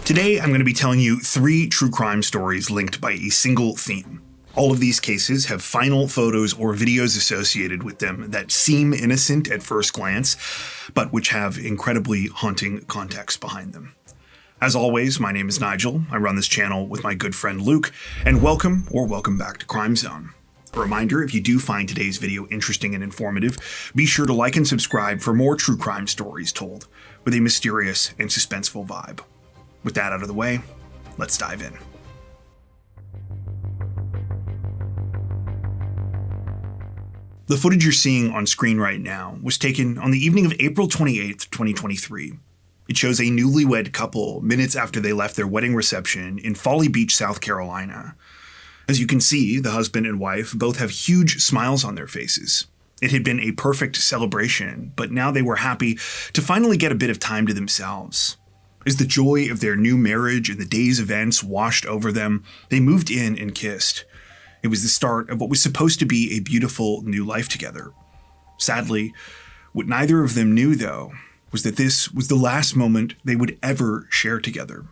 Today, I'm going to be telling you 3 true crime stories linked by a single theme. All of these cases have final photos or videos associated with them that seem innocent at first glance, but which have incredibly haunting context behind them. As always, my name is Nigel. I run this channel with my good friend Luke, and welcome back to Crime Zone. A reminder, if you do find today's video interesting and informative, be sure to like and subscribe for more true crime stories told with a mysterious and suspenseful vibe. With that out of the way, let's dive in. The footage you're seeing on screen right now was taken on the evening of April 28th, 2023. It shows a newlywed couple minutes after they left their wedding reception in Folly Beach, South Carolina. As you can see, the husband and wife both have huge smiles on their faces. It had been a perfect celebration, but now they were happy to finally get a bit of time to themselves. As the joy of their new marriage and the day's events washed over them, they moved in and kissed. It was the start of what was supposed to be a beautiful new life together. Sadly, what neither of them knew, though, was that this was the last moment they would ever share together.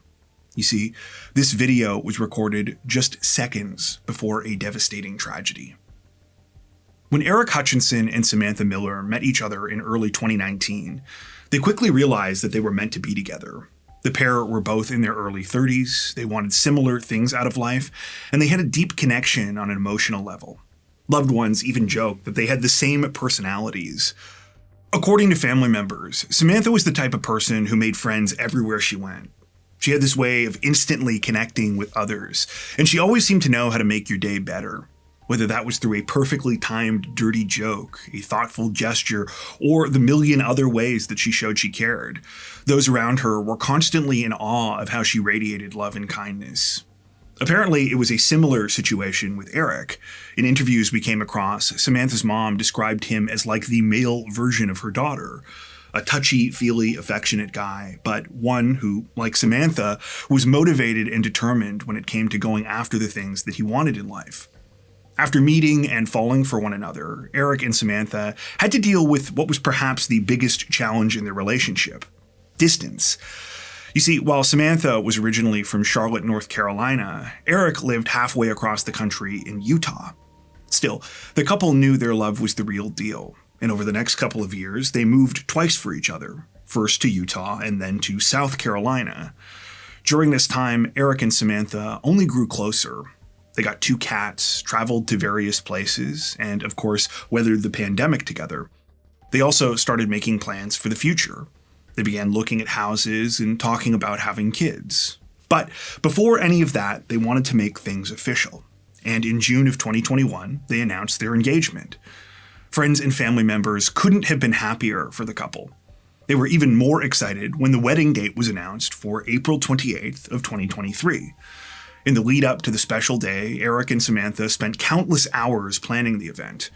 You see, this video was recorded just seconds before a devastating tragedy. When Eric Hutchinson and Samantha Miller met each other in early 2019, they quickly realized that they were meant to be together. The pair were both in their early 30s, they wanted similar things out of life, and they had a deep connection on an emotional level. Loved ones even joked that they had the same personalities. According to family members, Samantha was the type of person who made friends everywhere she went. She had this way of instantly connecting with others, and she always seemed to know how to make your day better. Whether that was through a perfectly timed dirty joke, a thoughtful gesture, or the million other ways that she showed she cared, those around her were constantly in awe of how she radiated love and kindness. Apparently, it was a similar situation with Eric. In interviews we came across, Samantha's mom described him as like the male version of her daughter. A touchy-feely, affectionate guy, but one who, like Samantha, was motivated and determined when it came to going after the things that he wanted in life. After meeting and falling for one another, Eric and Samantha had to deal with what was perhaps the biggest challenge in their relationship: distance. You see, while Samantha was originally from Charlotte, North Carolina, Eric lived halfway across the country in Utah. Still, the couple knew their love was the real deal, and over the next couple of years, they moved twice for each other, first to Utah and then to South Carolina. During this time, Eric and Samantha only grew closer. They got 2 cats, traveled to various places, and of course, weathered the pandemic together. They also started making plans for the future. They began looking at houses and talking about having kids. But before any of that, they wanted to make things official. And in June of 2021, they announced their engagement. Friends and family members couldn't have been happier for the couple. They were even more excited when the wedding date was announced for April 28th of 2023. In the lead up to the special day, Eric and Samantha spent countless hours planning the event.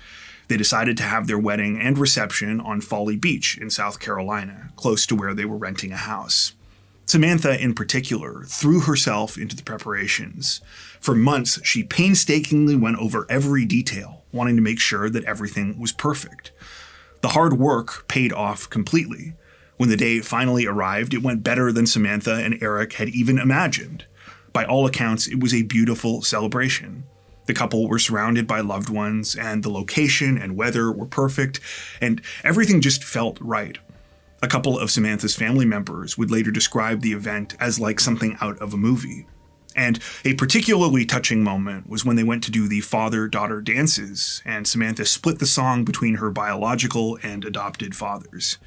They decided to have their wedding and reception on Folly Beach in South Carolina, close to where they were renting a house. Samantha, in particular, threw herself into the preparations. For months, she painstakingly went over every detail, wanting to make sure that everything was perfect. The hard work paid off completely. When the day finally arrived, it went better than Samantha and Eric had even imagined. By all accounts, it was a beautiful celebration. The couple were surrounded by loved ones, and the location and weather were perfect, and everything just felt right. A couple of Samantha's family members would later describe the event as like something out of a movie. And a particularly touching moment was when they went to do the father-daughter dances, and Samantha split the song between her biological and adopted fathers.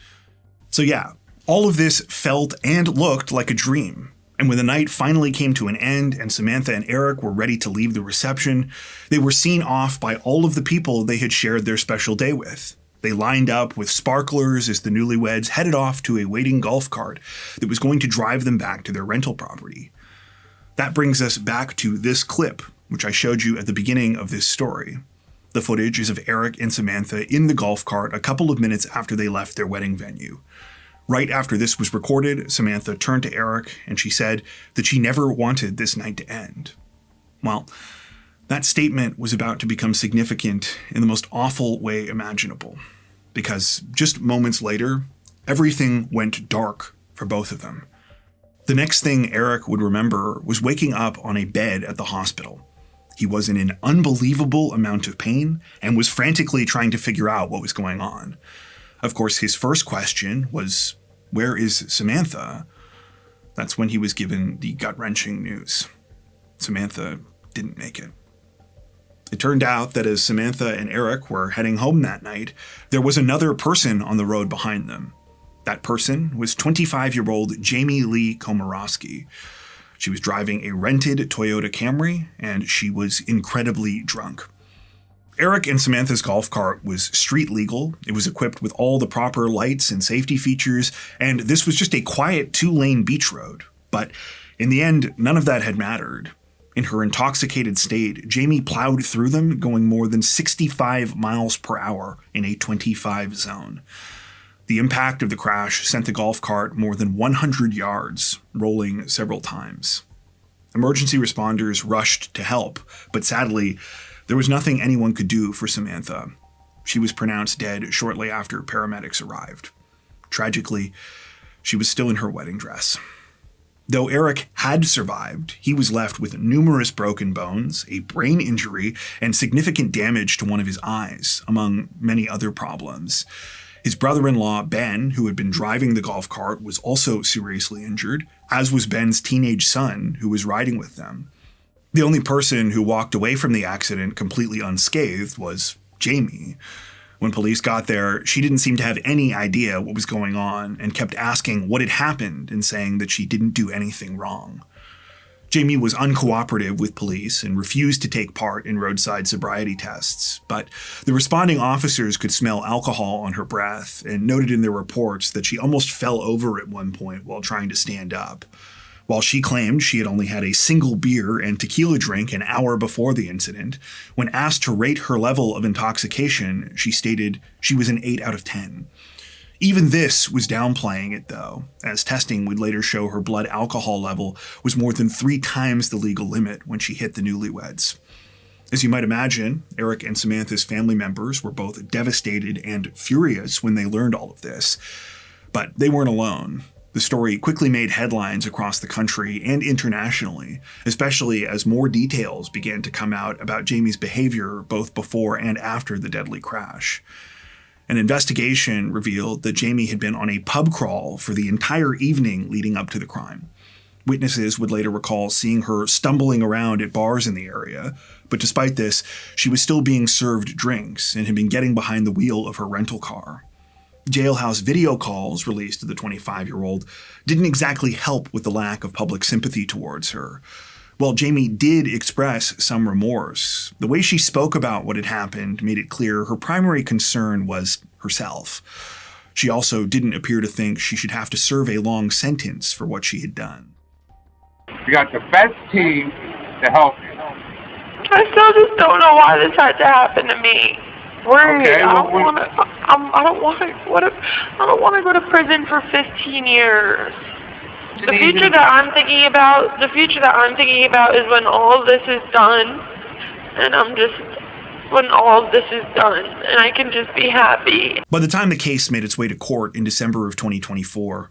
So yeah, all of this felt and looked like a dream. And when the night finally came to an end and Samantha and Eric were ready to leave the reception, they were seen off by all of the people they had shared their special day with. They lined up with sparklers as the newlyweds headed off to a waiting golf cart that was going to drive them back to their rental property. That brings us back to this clip, which I showed you at the beginning of this story. The footage is of Eric and Samantha in the golf cart a couple of minutes after they left their wedding venue. Right after this was recorded, Samantha turned to Eric and she said that she never wanted this night to end. Well, that statement was about to become significant in the most awful way imaginable, because just moments later, everything went dark for both of them. The next thing Eric would remember was waking up on a bed at the hospital. He was in an unbelievable amount of pain and was frantically trying to figure out what was going on. Of course, his first question was, "Where is Samantha?" That's when he was given the gut-wrenching news. Samantha didn't make it. It turned out that as Samantha and Eric were heading home that night, there was another person on the road behind them. That person was 25-year-old Jamie Lee Komorowski. She was driving a rented Toyota Camry, and she was incredibly drunk. Eric and Samantha's golf cart was street legal. It was equipped with all the proper lights and safety features, and this was just a quiet 2-lane beach road. But in the end, none of that had mattered. In her intoxicated state, Jamie plowed through them, going more than 65 miles per hour in a 25 zone. The impact of the crash sent the golf cart more than 100 yards, rolling several times. Emergency responders rushed to help, but sadly, there was nothing anyone could do for Samantha. She was pronounced dead shortly after paramedics arrived. Tragically, she was still in her wedding dress. Though Eric had survived, he was left with numerous broken bones, a brain injury, and significant damage to one of his eyes, among many other problems. His brother-in-law, Ben, who had been driving the golf cart, was also seriously injured, as was Ben's teenage son, who was riding with them. The only person who walked away from the accident completely unscathed was Jamie. When police got there, she didn't seem to have any idea what was going on and kept asking what had happened and saying that she didn't do anything wrong. Jamie was uncooperative with police and refused to take part in roadside sobriety tests, but the responding officers could smell alcohol on her breath and noted in their reports that she almost fell over at one point while trying to stand up. While she claimed she had only had a single beer and tequila drink an hour before the incident, when asked to rate her level of intoxication, she stated she was an 8 out of 10. Even this was downplaying it, though, as testing would later show her blood alcohol level was more than 3 times the legal limit when she hit the newlyweds. As you might imagine, Eric and Samantha's family members were both devastated and furious when they learned all of this. But they weren't alone. The story quickly made headlines across the country and internationally, especially as more details began to come out about Jamie's behavior both before and after the deadly crash. An investigation revealed that Jamie had been on a pub crawl for the entire evening leading up to the crime. Witnesses would later recall seeing her stumbling around at bars in the area, but despite this, she was still being served drinks and had been getting behind the wheel of her rental car. Jailhouse video calls released to the 25-year-old didn't exactly help with the lack of public sympathy towards her. While Jamie did express some remorse, the way she spoke about what had happened made it clear her primary concern was herself. She also didn't appear to think she should have to serve a long sentence for what she had done. You got the best team to help you. I still just don't know why this had to happen to me. Okay, I don't want to go to prison for 15 years. The future that I'm thinking about is when all of this is done, and when all of this is done, and I can just be happy. By the time the case made its way to court in December of 2024,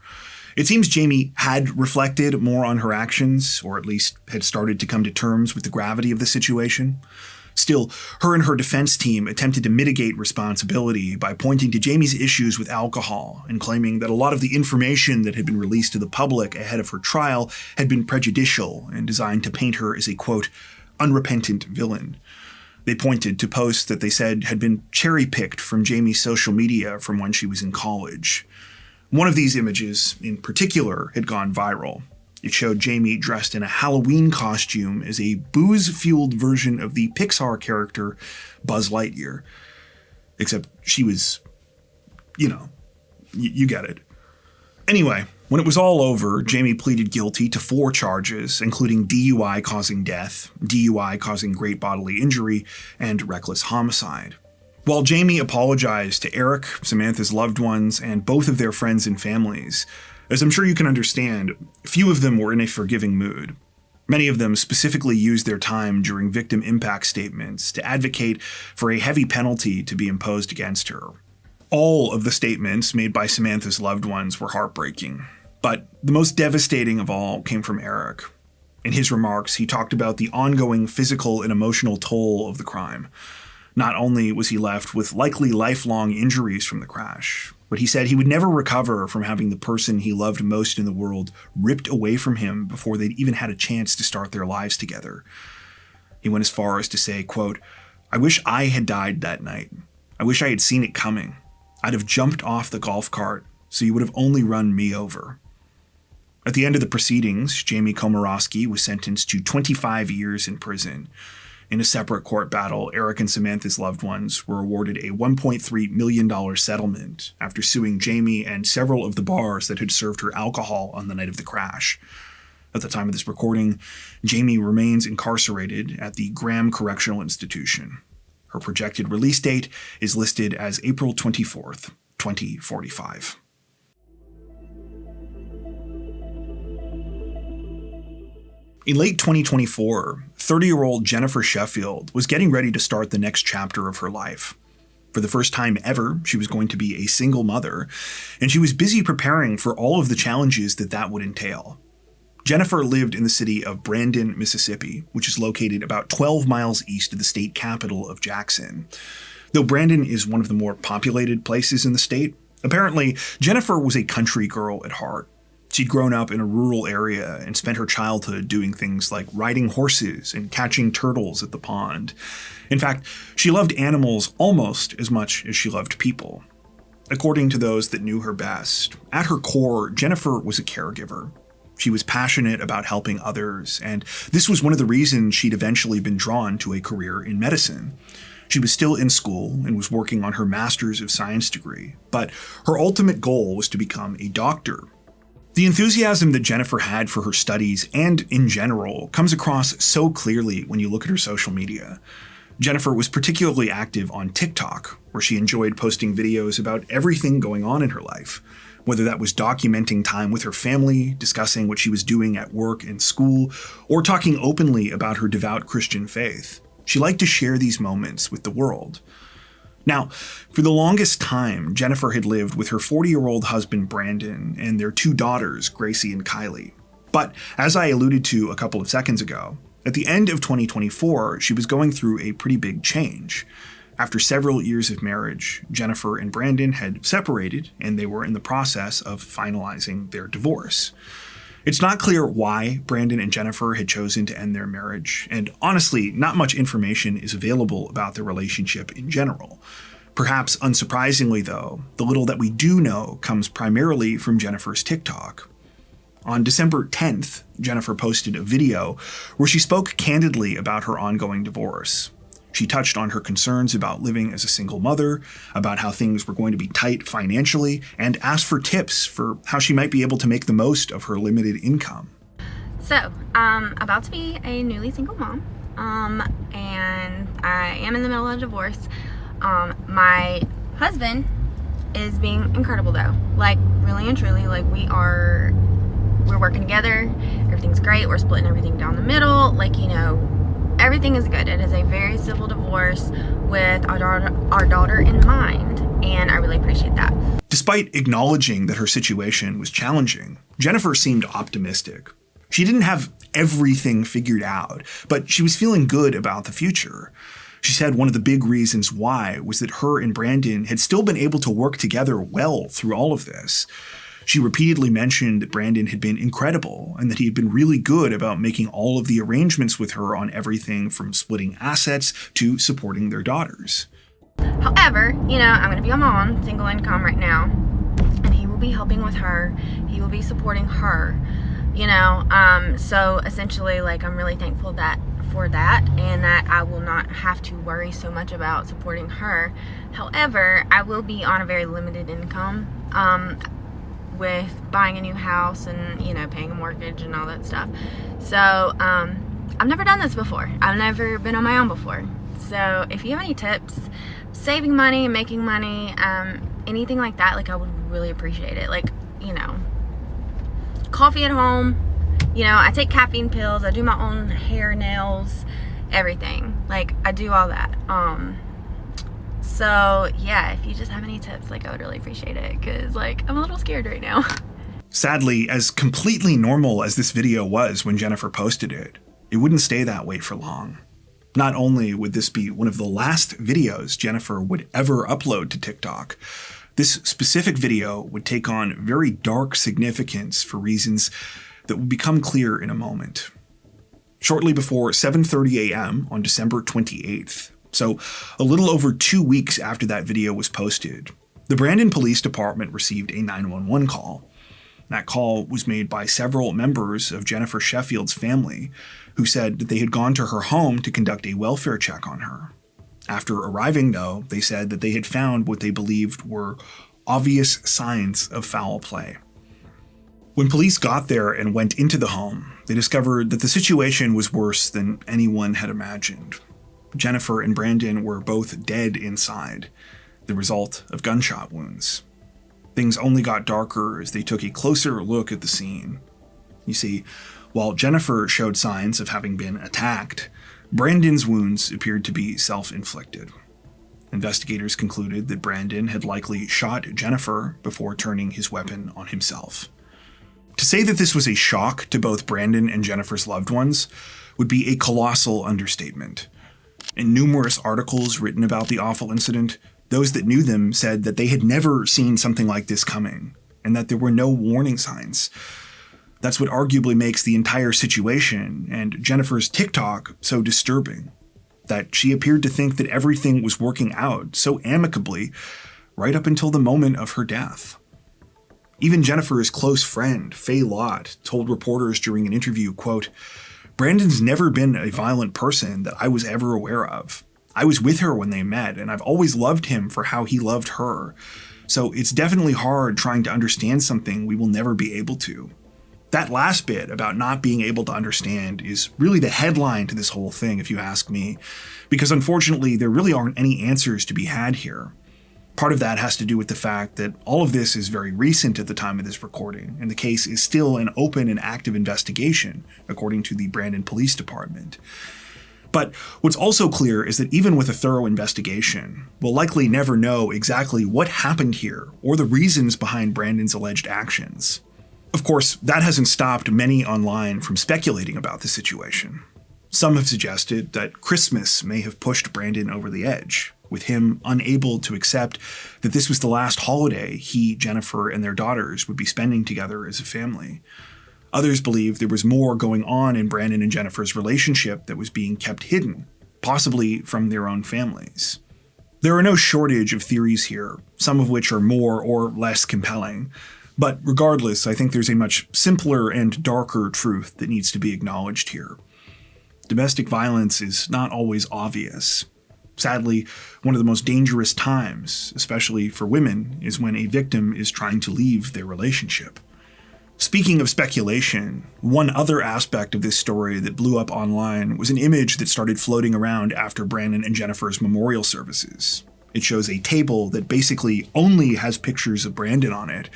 it seems Jamie had reflected more on her actions, or at least had started to come to terms with the gravity of the situation. Still, her and her defense team attempted to mitigate responsibility by pointing to Jamie's issues with alcohol and claiming that a lot of the information that had been released to the public ahead of her trial had been prejudicial and designed to paint her as a, quote, unrepentant villain. They pointed to posts that they said had been cherry-picked from Jamie's social media from when she was in college. One of these images, in particular, had gone viral. It showed Jamie dressed in a Halloween costume as a booze-fueled version of the Pixar character Buzz Lightyear. Except she was, you get it. Anyway, when it was all over, Jamie pleaded guilty to 4 charges, including DUI causing death, DUI causing great bodily injury, and reckless homicide. While Jamie apologized to Eric, Samantha's loved ones, and both of their friends and families, as I'm sure you can understand, few of them were in a forgiving mood. Many of them specifically used their time during victim impact statements to advocate for a heavy penalty to be imposed against her. All of the statements made by Samantha's loved ones were heartbreaking. But the most devastating of all came from Eric. In his remarks, he talked about the ongoing physical and emotional toll of the crime. Not only was he left with likely lifelong injuries from the crash, but he said he would never recover from having the person he loved most in the world ripped away from him before they'd even had a chance to start their lives together. He went as far as to say, quote, "I wish I had died that night. I wish I had seen it coming. I'd have jumped off the golf cart, so you would have only run me over." At the end of the proceedings, Jamie Komorowski was sentenced to 25 years in prison. In a separate court battle, Eric and Samantha's loved ones were awarded a $1.3 million settlement after suing Jamie and several of the bars that had served her alcohol on the night of the crash. At the time of this recording, Jamie remains incarcerated at the Graham Correctional Institution. Her projected release date is listed as April 24th, 2045. In late 2024, 30-year-old Jennifer Sheffield was getting ready to start the next chapter of her life. For the first time ever, she was going to be a single mother, and she was busy preparing for all of the challenges that would entail. Jennifer lived in the city of Brandon, Mississippi, which is located about 12 miles east of the state capital of Jackson. Though Brandon is one of the more populated places in the state, apparently Jennifer was a country girl at heart. She'd grown up in a rural area and spent her childhood doing things like riding horses and catching turtles at the pond. In fact, she loved animals almost as much as she loved people. According to those that knew her best, at her core, Jennifer was a caregiver. She was passionate about helping others, and this was one of the reasons she'd eventually been drawn to a career in medicine. She was still in school and was working on her Master's of Science degree, but her ultimate goal was to become a doctor. The enthusiasm that Jennifer had for her studies and in general comes across so clearly when you look at her social media. Jennifer was particularly active on TikTok, where she enjoyed posting videos about everything going on in her life, whether that was documenting time with her family, discussing what she was doing at work and school, or talking openly about her devout Christian faith. She liked to share these moments with the world. Now, for the longest time, Jennifer had lived with her 40-year-old husband, Brandon, and their two daughters, Gracie and Kylie. But as I alluded to a couple of seconds ago, at the end of 2024, she was going through a pretty big change. After several years of marriage, Jennifer and Brandon had separated, and they were in the process of finalizing their divorce. It's not clear why Brandon and Jennifer had chosen to end their marriage, and honestly, not much information is available about their relationship in general. Perhaps unsurprisingly, though, the little that we do know comes primarily from Jennifer's TikTok. On December 10th, Jennifer posted a video where she spoke candidly about her ongoing divorce. She touched on her concerns about living as a single mother, about how things were going to be tight financially, and asked for tips for how she might be able to make the most of her limited income. So, I'm about to be a newly single mom, and I am in the middle of a divorce. My husband is being incredible though, like really and truly, like we're working together, everything's great, we're splitting everything down the middle, like, you know, everything is good. It is a very civil divorce with our daughter in mind, and I really appreciate that. Despite acknowledging that her situation was challenging, Jennifer seemed optimistic. She didn't have everything figured out, but she was feeling good about the future. She said one of the big reasons why was that her and Brandon had still been able to work together well through all of this. She repeatedly mentioned that Brandon had been incredible and that he had been really good about making all of the arrangements with her on everything from splitting assets to supporting their daughters. However, you know, I'm going to be on my own, single income right now, and he will be helping with her. He will be supporting her, you know, so essentially, like, I'm really thankful for that, and that I will not have to worry so much about supporting her. However, I will be on a very limited income, with buying a new house and, you know, paying a mortgage and all that stuff. So, I've never done this before. I've never been on my own before. So, if you have any tips, saving money, making money, anything like that, like, I would really appreciate it. Like, you know, coffee at home, you know, I take caffeine pills, I do my own hair, nails, everything. Like, I do all that. So, yeah, if you just have any tips, like, I would really appreciate it, because, like, I'm a little scared right now. Sadly, as completely normal as this video was when Jennifer posted it, it wouldn't stay that way for long. Not only would this be one of the last videos Jennifer would ever upload to TikTok, this specific video would take on very dark significance for reasons that will become clear in a moment. Shortly before 7:30 a.m. on December 28th, so a little over 2 weeks after that video was posted, the Brandon Police Department received a 911 call. That call was made by several members of Jennifer Sheffield's family, who said that they had gone to her home to conduct a welfare check on her. After arriving, though, they said that they had found what they believed were obvious signs of foul play. When police got there and went into the home, they discovered that the situation was worse than anyone had imagined. Jennifer and Brandon were both dead inside, the result of gunshot wounds. Things only got darker as they took a closer look at the scene. You see, while Jennifer showed signs of having been attacked, Brandon's wounds appeared to be self-inflicted. Investigators concluded that Brandon had likely shot Jennifer before turning his weapon on himself. To say that this was a shock to both Brandon and Jennifer's loved ones would be a colossal understatement. In numerous articles written about the awful incident, those that knew them said that they had never seen something like this coming, and that there were no warning signs. That's what arguably makes the entire situation and Jennifer's TikTok so disturbing, that she appeared to think that everything was working out so amicably right up until the moment of her death. Even Jennifer's close friend, Faye Lott, told reporters during an interview, quote, "Brandon's never been a violent person that I was ever aware of. I was with her when they met, and I've always loved him for how he loved her. So it's definitely hard trying to understand something we will never be able to." That last bit about not being able to understand is really the headline to this whole thing, if you ask me, because unfortunately there really aren't any answers to be had here. Part of that has to do with the fact that all of this is very recent at the time of this recording, and the case is still an open and active investigation, according to the Brandon Police Department. But what's also clear is that even with a thorough investigation, we'll likely never know exactly what happened here or the reasons behind Brandon's alleged actions. Of course, that hasn't stopped many online from speculating about the situation. Some have suggested that Christmas may have pushed Brandon over the edge, with him unable to accept that this was the last holiday he, Jennifer, and their daughters would be spending together as a family. Others believe there was more going on in Brandon and Jennifer's relationship that was being kept hidden, possibly from their own families. There are no shortage of theories here, some of which are more or less compelling. But regardless, I think there's a much simpler and darker truth that needs to be acknowledged here. Domestic violence is not always obvious. Sadly, one of the most dangerous times, especially for women, is when a victim is trying to leave their relationship. Speaking of speculation, one other aspect of this story that blew up online was an image that started floating around after Brandon and Jennifer's memorial services. It shows a table that basically only has pictures of Brandon on it,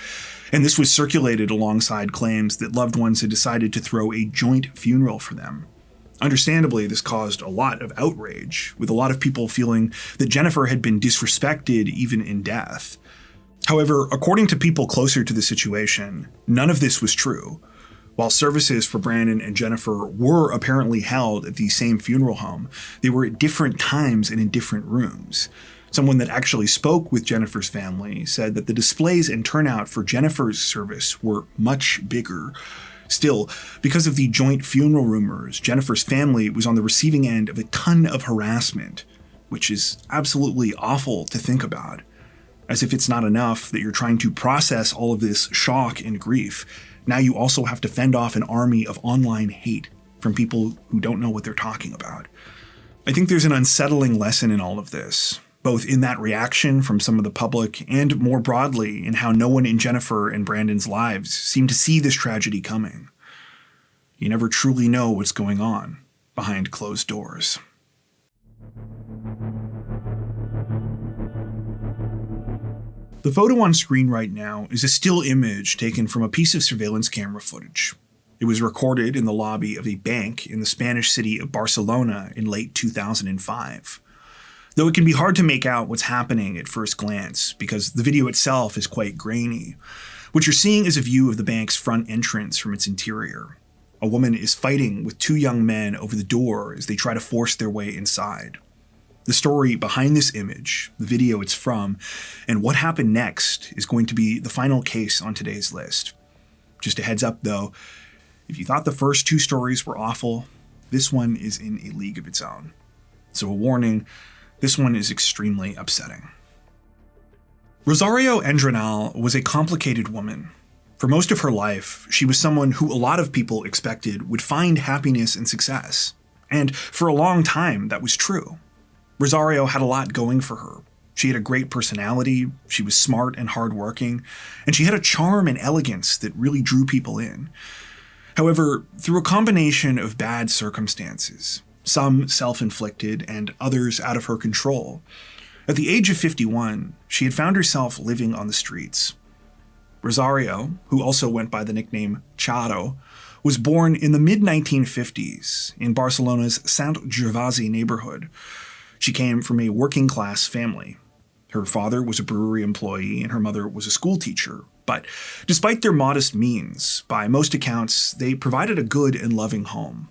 and this was circulated alongside claims that loved ones had decided to throw a joint funeral for them. Understandably, this caused a lot of outrage, with a lot of people feeling that Jennifer had been disrespected even in death. However, according to people closer to the situation, none of this was true. While services for Brandon and Jennifer were apparently held at the same funeral home, they were at different times and in different rooms. Someone that actually spoke with Jennifer's family said that the displays and turnout for Jennifer's service were much bigger. Still, because of the joint funeral rumors, Jennifer's family was on the receiving end of a ton of harassment, which is absolutely awful to think about. As if it's not enough that you're trying to process all of this shock and grief, now you also have to fend off an army of online hate from people who don't know what they're talking about. I think there's an unsettling lesson in all of this, both in that reaction from some of the public and more broadly in how no one in Jennifer and Brandon's lives seemed to see this tragedy coming. You never truly know what's going on behind closed doors. The photo on screen right now is a still image taken from a piece of surveillance camera footage. It was recorded in the lobby of a bank in the Spanish city of Barcelona in late 2005. Though it can be hard to make out what's happening at first glance because the video itself is quite grainy. What you're seeing is a view of the bank's front entrance from its interior. A woman is fighting with two young men over the door as they try to force their way inside. The story behind this image, the video it's from, and what happened next is going to be the final case on today's list. Just a heads up though, if you thought the first two stories were awful, this one is in a league of its own. So a warning, this one is extremely upsetting. Rosario Endrenal was a complicated woman. For most of her life, she was someone who a lot of people expected would find happiness and success. And for a long time, that was true. Rosario had a lot going for her. She had a great personality, she was smart and hardworking, and she had a charm and elegance that really drew people in. However, through a combination of bad circumstances, some self-inflicted and others out of her control, at the age of 51, she had found herself living on the streets. Rosario, who also went by the nickname Charo, was born in the mid-1950s in Barcelona's Sant Gervasi neighborhood. She came from a working-class family. Her father was a brewery employee and her mother was a schoolteacher, but despite their modest means, by most accounts, they provided a good and loving home.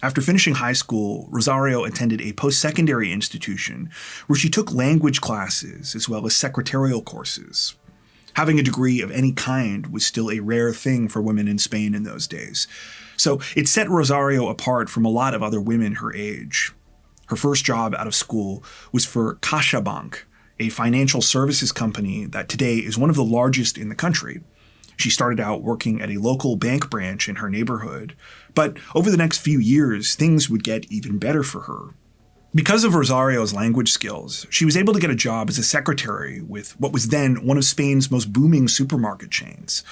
After finishing high school, Rosario attended a post-secondary institution where she took language classes as well as secretarial courses. Having a degree of any kind was still a rare thing for women in Spain in those days, so it set Rosario apart from a lot of other women her age. Her first job out of school was for CaixaBank, a financial services company that today is one of the largest in the country. She started out working at a local bank branch in her neighborhood, but over the next few years, things would get even better for her. Because of Rosario's language skills, she was able to get a job as a secretary with what was then one of Spain's most booming supermarket chains.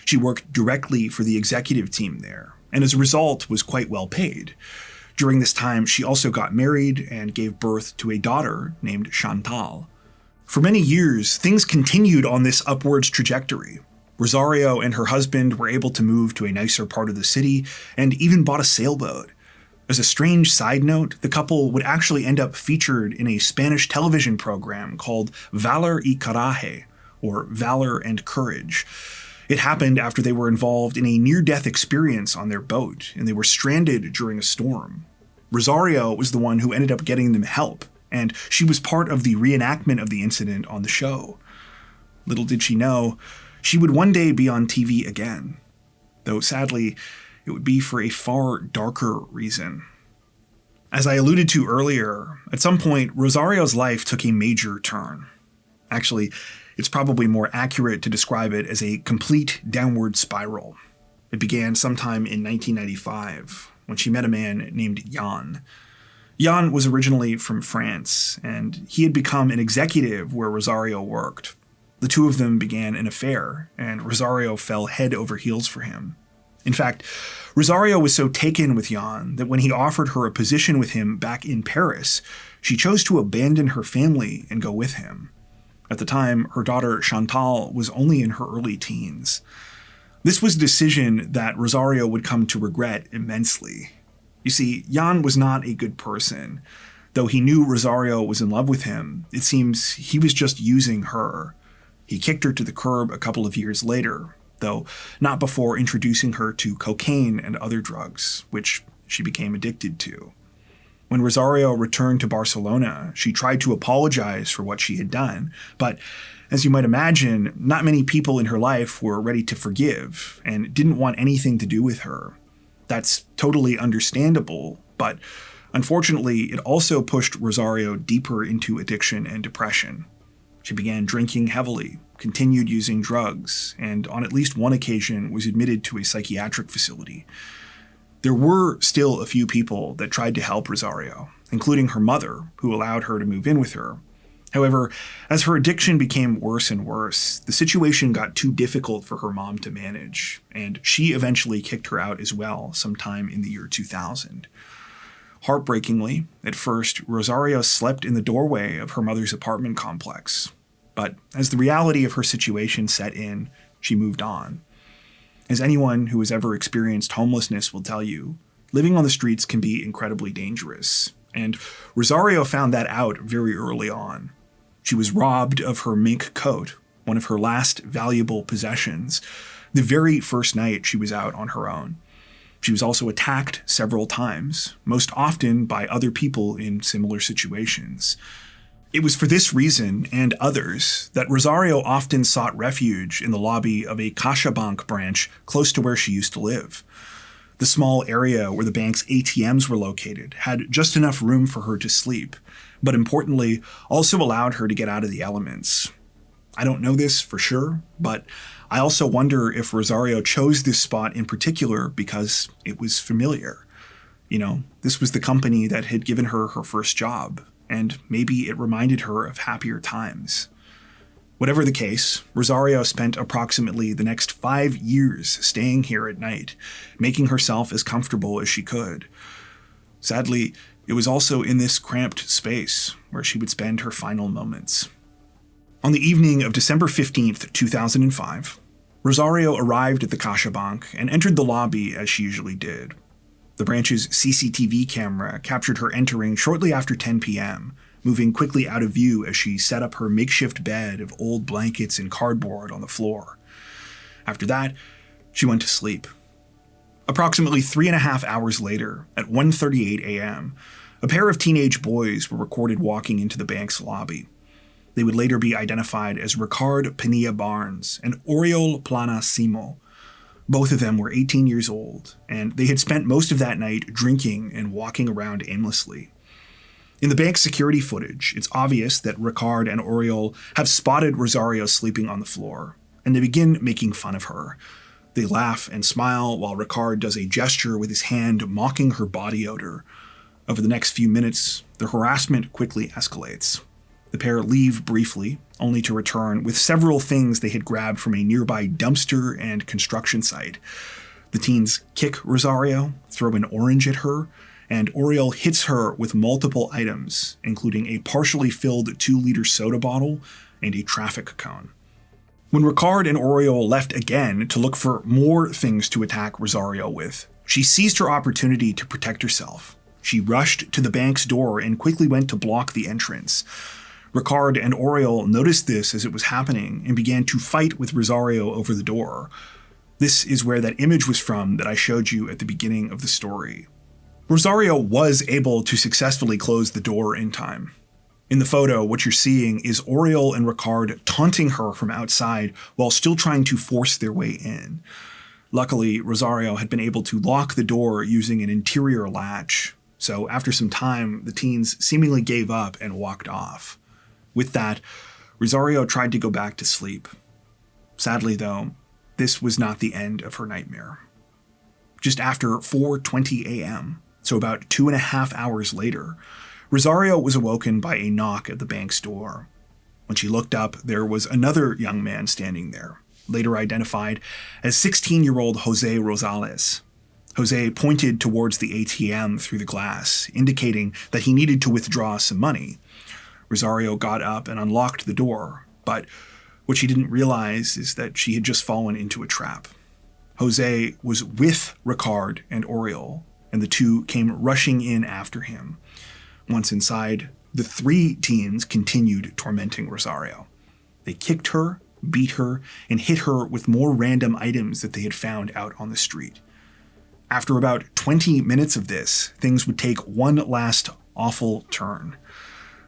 She worked directly for the executive team there, and as a result was quite well paid. During this time, she also got married and gave birth to a daughter named Chantal. For many years, things continued on this upwards trajectory. Rosario and her husband were able to move to a nicer part of the city and even bought a sailboat. As a strange side note, the couple would actually end up featured in a Spanish television program called Valor y Coraje, or Valor and Courage. It happened after they were involved in a near-death experience on their boat, and they were stranded during a storm. Rosario was the one who ended up getting them help, and she was part of the reenactment of the incident on the show. Little did she know, she would one day be on TV again, though sadly, it would be for a far darker reason. As I alluded to earlier, at some point, Rosario's life took a major turn. Actually, it's probably more accurate to describe it as a complete downward spiral. It began sometime in 1995, when she met a man named Jan. Jan was originally from France, and he had become an executive where Rosario worked. The two of them began an affair, and Rosario fell head over heels for him. In fact, Rosario was so taken with Jan that when he offered her a position with him back in Paris, she chose to abandon her family and go with him. At the time, her daughter Chantal was only in her early teens. This was a decision that Rosario would come to regret immensely. You see, Jan was not a good person. Though he knew Rosario was in love with him, it seems he was just using her. He kicked her to the curb a couple of years later, though not before introducing her to cocaine and other drugs, which she became addicted to. When Rosario returned to Barcelona, she tried to apologize for what she had done, but as you might imagine, not many people in her life were ready to forgive and didn't want anything to do with her. That's totally understandable, but unfortunately, it also pushed Rosario deeper into addiction and depression. She began drinking heavily, continued using drugs, and on at least one occasion was admitted to a psychiatric facility. There were still a few people that tried to help Rosario, including her mother, who allowed her to move in with her. However, as her addiction became worse and worse, the situation got too difficult for her mom to manage, and she eventually kicked her out as well sometime in the year 2000. Heartbreakingly, at first, Rosario slept in the doorway of her mother's apartment complex. But as the reality of her situation set in, she moved on. As anyone who has ever experienced homelessness will tell you, living on the streets can be incredibly dangerous, and Rosario found that out very early on. She was robbed of her mink coat, one of her last valuable possessions, the very first night she was out on her own. She was also attacked several times, most often by other people in similar situations. It was for this reason, and others, that Rosario often sought refuge in the lobby of a CaixaBank branch close to where she used to live. The small area where the bank's ATMs were located had just enough room for her to sleep, but importantly, also allowed her to get out of the elements. I don't know this for sure, but I also wonder if Rosario chose this spot in particular because it was familiar. This was the company that had given her her first job, and maybe it reminded her of happier times. Whatever the case, Rosario spent approximately the next 5 years staying here at night, making herself as comfortable as she could. Sadly, it was also in this cramped space where she would spend her final moments. On the evening of December 15th, 2005, Rosario arrived at the CaixaBank and entered the lobby as she usually did. The branch's CCTV camera captured her entering shortly after 10 p.m., moving quickly out of view as she set up her makeshift bed of old blankets and cardboard on the floor. After that, she went to sleep. Approximately 3.5 hours later, at 1:38 a.m., a pair of teenage boys were recorded walking into the bank's lobby. They would later be identified as Ricard Pinilla Barnes and Oriol Plana Simo. Both of them were 18 years old, and they had spent most of that night drinking and walking around aimlessly. In the bank's security footage, it's obvious that Ricard and Oriol have spotted Rosario sleeping on the floor, and they begin making fun of her. They laugh and smile while Ricard does a gesture with his hand mocking her body odor. Over the next few minutes, the harassment quickly escalates. The pair leave briefly, only to return with several things they had grabbed from a nearby dumpster and construction site. The teens kick Rosario, throw an orange at her, and Oriol hits her with multiple items, including a partially filled 2-liter soda bottle and a traffic cone. When Ricard and Oriol left again to look for more things to attack Rosario with, she seized her opportunity to protect herself. She rushed to the bank's door and quickly went to block the entrance. Ricard and Oriol noticed this as it was happening and began to fight with Rosario over the door. This is where that image was from that I showed you at the beginning of the story. Rosario was able to successfully close the door in time. In the photo, what you're seeing is Oriol and Ricard taunting her from outside while still trying to force their way in. Luckily, Rosario had been able to lock the door using an interior latch, so after some time, the teens seemingly gave up and walked off. With that, Rosario tried to go back to sleep. Sadly, though, this was not the end of her nightmare. Just after 4:20 a.m., so about 2.5 hours later, Rosario was awoken by a knock at the bank's door. When she looked up, there was another young man standing there, later identified as 16-year-old Jose Rosales. Jose pointed towards the ATM through the glass, indicating that he needed to withdraw some money. Rosario got up and unlocked the door, but what she didn't realize is that she had just fallen into a trap. Jose was with Ricard and Oriol, and the two came rushing in after him. Once inside, the 3 teens continued tormenting Rosario. They kicked her, beat her, and hit her with more random items that they had found out on the street. After about 20 minutes of this, things would take one last awful turn.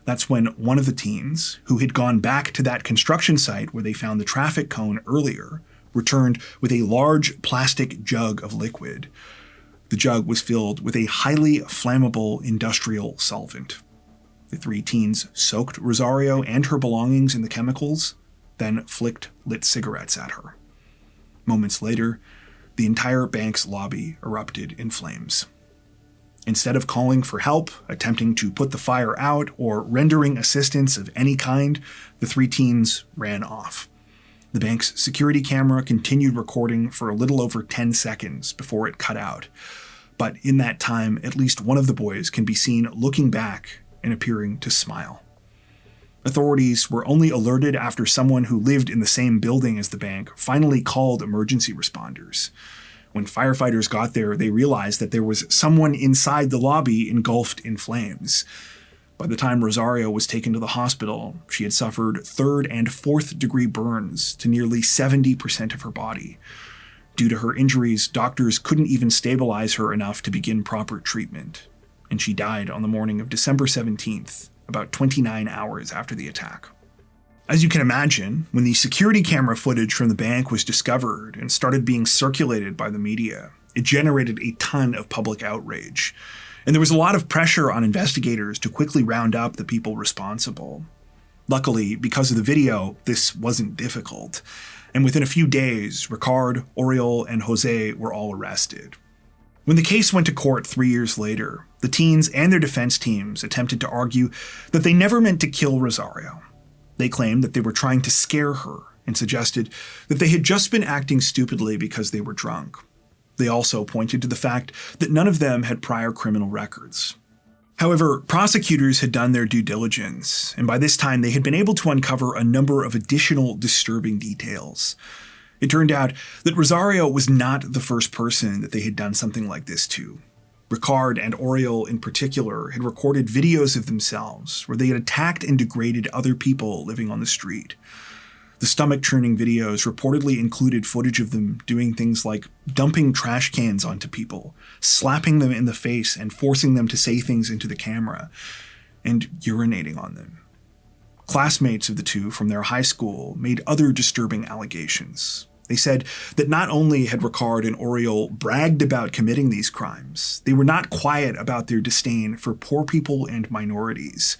That's when one of the teens, who had gone back to that construction site where they found the traffic cone earlier, returned with a large plastic jug of liquid. The jug was filled with a highly flammable industrial solvent. The 3 teens soaked Rosario and her belongings in the chemicals, then flicked lit cigarettes at her. Moments later, the entire bank's lobby erupted in flames. Instead of calling for help, attempting to put the fire out, or rendering assistance of any kind, the 3 teens ran off. The bank's security camera continued recording for a little over 10 seconds before it cut out. But in that time, at least one of the boys can be seen looking back and appearing to smile. Authorities were only alerted after someone who lived in the same building as the bank finally called emergency responders. When firefighters got there, they realized that there was someone inside the lobby engulfed in flames. By the time Rosario was taken to the hospital, she had suffered third and fourth degree burns to nearly 70% of her body. Due to her injuries, doctors couldn't even stabilize her enough to begin proper treatment, and she died on the morning of December 17th, about 29 hours after the attack. As you can imagine, when the security camera footage from the bank was discovered and started being circulated by the media, it generated a ton of public outrage, and there was a lot of pressure on investigators to quickly round up the people responsible. Luckily, because of the video, this wasn't difficult, and within a few days, Ricard, Oriol, and Jose were all arrested. When the case went to court 3 years later, the teens and their defense teams attempted to argue that they never meant to kill Rosario. They claimed that they were trying to scare her and suggested that they had just been acting stupidly because they were drunk. They also pointed to the fact that none of them had prior criminal records. However, prosecutors had done their due diligence, and by this time they had been able to uncover a number of additional disturbing details. It turned out that Rosario was not the first person that they had done something like this to. Ricard and Oriol in particular had recorded videos of themselves where they had attacked and degraded other people living on the street. The stomach-churning videos reportedly included footage of them doing things like dumping trash cans onto people, slapping them in the face and forcing them to say things into the camera, and urinating on them. Classmates of the two from their high school made other disturbing allegations. They said that not only had Ricard and Oriol bragged about committing these crimes, they were not quiet about their disdain for poor people and minorities.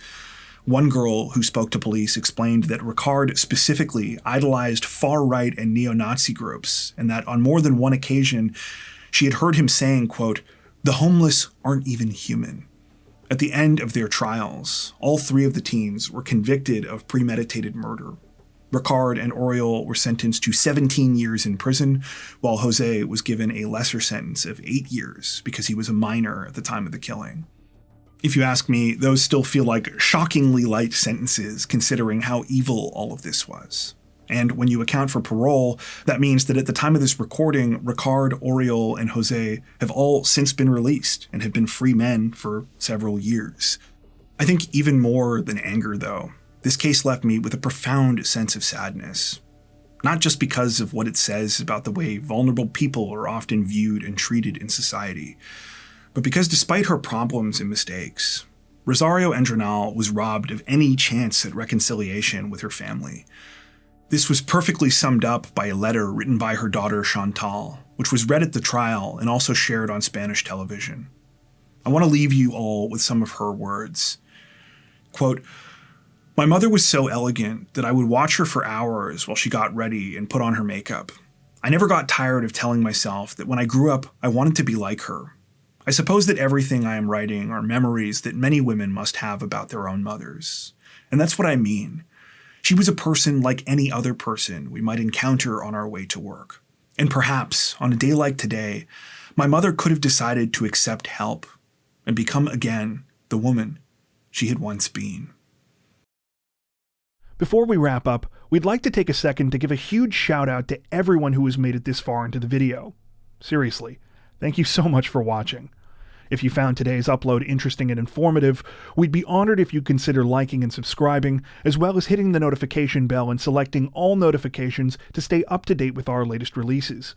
One girl who spoke to police explained that Ricard specifically idolized far-right and neo-Nazi groups, and that on more than one occasion, she had heard him saying, quote, "The homeless aren't even human." At the end of their trials, all three of the teens were convicted of premeditated murder. Ricard and Oriol were sentenced to 17 years in prison, while Jose was given a lesser sentence of 8 years because he was a minor at the time of the killing. If you ask me, those still feel like shockingly light sentences considering how evil all of this was. And when you account for parole, that means that at the time of this recording, Ricard, Oriol, and Jose have all since been released and have been free men for several years. I think even more than anger, though, this case left me with a profound sense of sadness. Not just because of what it says about the way vulnerable people are often viewed and treated in society, but because despite her problems and mistakes, Rosario Endrenal was robbed of any chance at reconciliation with her family. This was perfectly summed up by a letter written by her daughter Chantal, which was read at the trial and also shared on Spanish television. I want to leave you all with some of her words. Quote, "My mother was so elegant that I would watch her for hours while she got ready and put on her makeup. I never got tired of telling myself that when I grew up, I wanted to be like her. I suppose that everything I am writing are memories that many women must have about their own mothers. And that's what I mean. She was a person like any other person we might encounter on our way to work. And perhaps, on a day like today, my mother could have decided to accept help and become again the woman she had once been." Before we wrap up, we'd like to take a second to give a huge shout out to everyone who has made it this far into the video. Seriously, thank you so much for watching. If you found today's upload interesting and informative, we'd be honored if you consider liking and subscribing, as well as hitting the notification bell and selecting all notifications to stay up to date with our latest releases.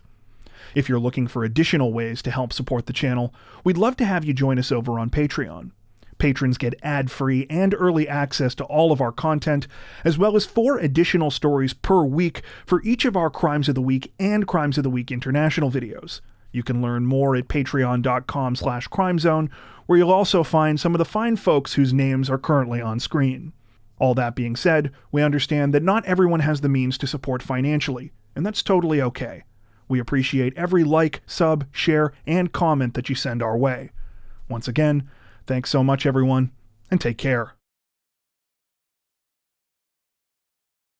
If you're looking for additional ways to help support the channel, we'd love to have you join us over on Patreon. Patrons get ad-free and early access to all of our content, as well as 4 additional stories per week for each of our Crimes of the Week and Crimes of the Week International videos. You can learn more at patreon.com/crimezone, where you'll also find some of the fine folks whose names are currently on screen. All that being said, we understand that not everyone has the means to support financially, and that's totally okay. We appreciate every like, sub, share, and comment that you send our way. Once again, thanks so much everyone, and take care.